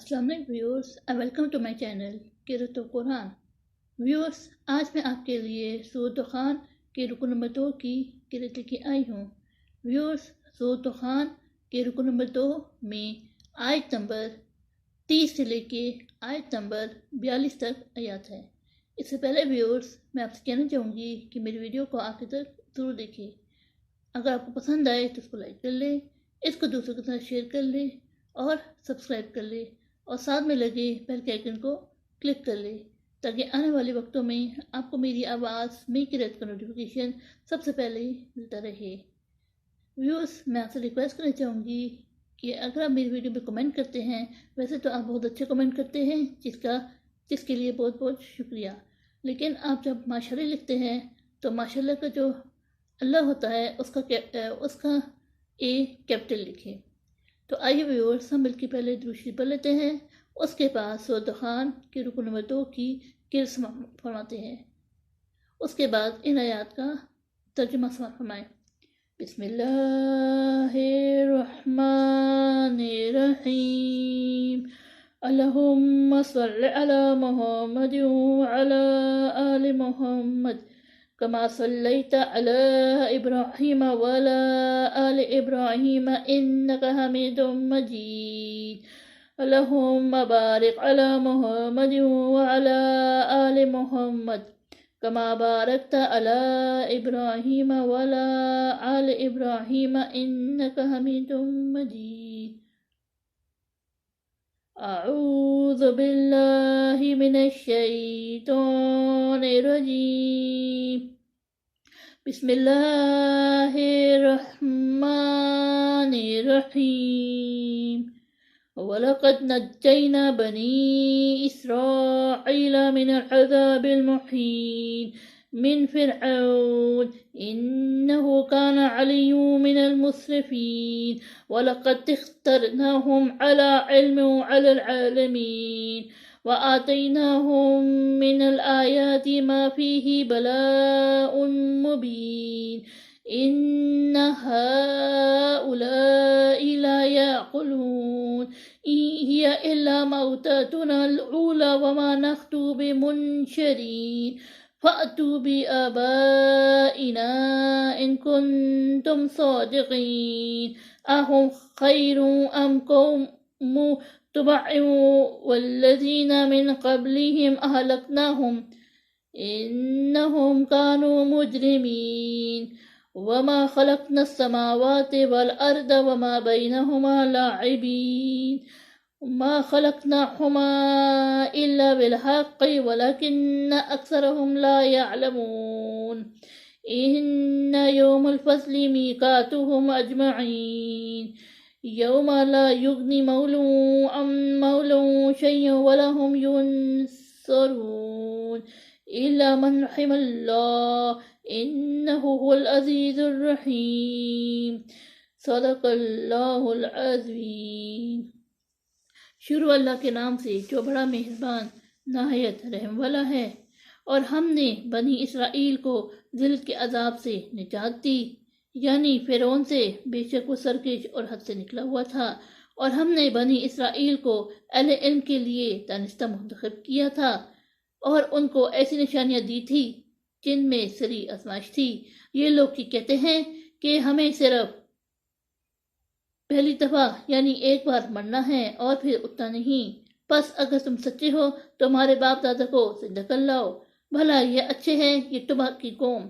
अस्सलाम वालेकुम viewers and welcome to my channel क़िराअत कुरान। व्यूअर्स, आज मैं आपके लिए सूरत दुखान के रुकू नंबर 2 की क़िराअत लेके आई हूँ। व्यूअर्स, सूरत दुखान के रुकू नंबर 2 में आयत नंबर 30 से लेके आयत नंबर 42 तक आयात है। इससे पहले व्यूअर्स, मैं आपसे कहना चाहूँगी कि मेरी वीडियो को आखिर तक ज़रूर देखें। अगर आपको पसंद आए तो इसको लाइक कर लें, इसको दूसरों के साथ शेयर कर लें और सब्सक्राइब कर ले और साथ में लगे बेल के आइकन को क्लिक कर ले ताकि आने वाले वक्तों में आपको मेरी आवाज़ मेरी क़िराअत का नोटिफिकेशन सबसे पहले मिलता रहे। व्यूअर्स, मैं आपसे रिक्वेस्ट करना चाहूँगी कि अगर आप मेरी वीडियो में कमेंट करते हैं, वैसे तो आप बहुत अच्छे कमेंट करते हैं जिसके लिए बहुत बहुत शुक्रिया, लेकिन आप जब माशाल्लाह लिखते हैं तो माशाल्लाह का जो अल्लाह होता है उसका ए कैपिटल लिखें। तो आइए व्यूअर्स, हम मिलकर पहले दुरूद शरीफ पढ़ लेते हैं, उसके बाद सूरत दुखान के रुकू नंबर 2 की क़िराअत फरमाते हैं। उसके बाद इन आयात का तर्जुमा फरमाएं। बिस्मिल्लाहिर्रहमानिर्रहीम। अल्लाहुम्मा सल्लि अला मुहम्मद व अला आलि मुहम्मद कमा सल्लैता अला इब्राहीम व अला आलि इब्राहीम इन्नका हमीदुम मजीद। अल्लाहुम्मा बारिक अला मुहम्मद व अला आलि मुहम्मद कमा बारकता अला इब्राहीम व अला आलि इब्राहीम इन्नका हमीदुम मजीद। अऊज़ु बिल्लाहि मिनश शैतानिर रजीम। बिस्मिल्लाहिर्रहमानिर्रहीम। वलक़द नज्जैना बनी इस्राईला मिनल अज़ाबिल मुहीन मिन फ़िरऔन इन्नहु कान अलिय्युम मिनल मुस्रिफ़ीन वलक़द इख्तरनाहुम अला इल्मिन अलल आलमीन व आतैनाहुम मिनल आयाति मा फ़ीहि बलाउन मुबीन इन्न हाउलाइ ला याक़िलून हिय इल्ला मौततुना अल-ऊला व मा नख्तु बिमुनशरीन फ़अतू बिआबाइना इन कुन्तुम सादिक़ीन अहुम खैरुम अम क़ौमु तुबअन वल्लज़ीना मिन क़ब्लिहिम अहलकनाहुम इन्नहुम कानू मुजरिमीन वमा खलक़ना समावाति वल अर्द वमा बैनहुमा लाइबीन मा खलक़नाहुमा इल्ला बिलहक़्क़ि वलकिन्न अक्सरहुम ला यअलमून इन्न यौमल फ़स्लि मीक़ातुहुम अजमईन यौमा ला युग़नी मौलून अम मौलून शैय्यन वलहुम युनसरून इल्ला मन रहिमल्लाह इन्नहु हुवल अज़ीज़ुर रहीम। सदक़ल्लाहुल अज़ीम। शुरू अल्लाह के नाम से जो बड़ा मेहरबान नहायत रहम वाला है। और हमने बनी इसराइल को ज़िल के अजाब से निजात दी, यानी फ़िरौन से, बेशक वो सरकश और हद से निकला हुआ था। और हमने बनी इसराइल को अहले इल्म के लिए दानिस्ता मुंतखब किया था और उनको ऐसी निशानियाँ दी थी जिनमें सरी आज़माइश थी। ये लोग की कहते हैं कि हमें सिर्फ पहली दफ़ा यानी एक बार मरना है और फिर उतना नहीं। बस अगर तुम सच्चे हो तो हमारे बाप दादा को जिंदा कर लाओ। भला ये अच्छे हैं ये तुबा की कौम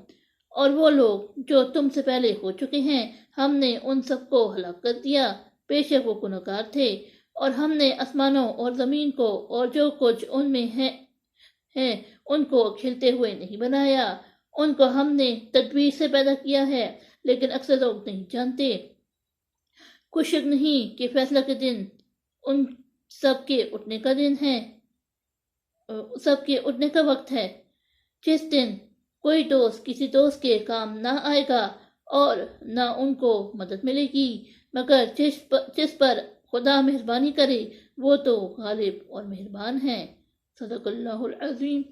और वो लोग जो तुमसे पहले हो चुके हैं, हमने उन सबको हलाक कर दिया, बेशक वो गुनहगार थे। और हमने आसमानों और ज़मीन को और जो कुछ उनमें है उनको खिलते हुए नहीं बनाया। उनको हमने तदबीर से पैदा किया है, लेकिन अक्सर लोग नहीं जानते। कुछ शक नहीं कि फैसला के दिन उन सबके उठने का दिन है, सबके उठने का वक्त है, जिस दिन कोई दोस्त किसी दोस्त के काम ना आएगा और ना उनको मदद मिलेगी, मगर जिस पर खुदा मेहरबानी करे वो तो गालिब और मेहरबान है। सदक़ल्लाहुल अज़ीम।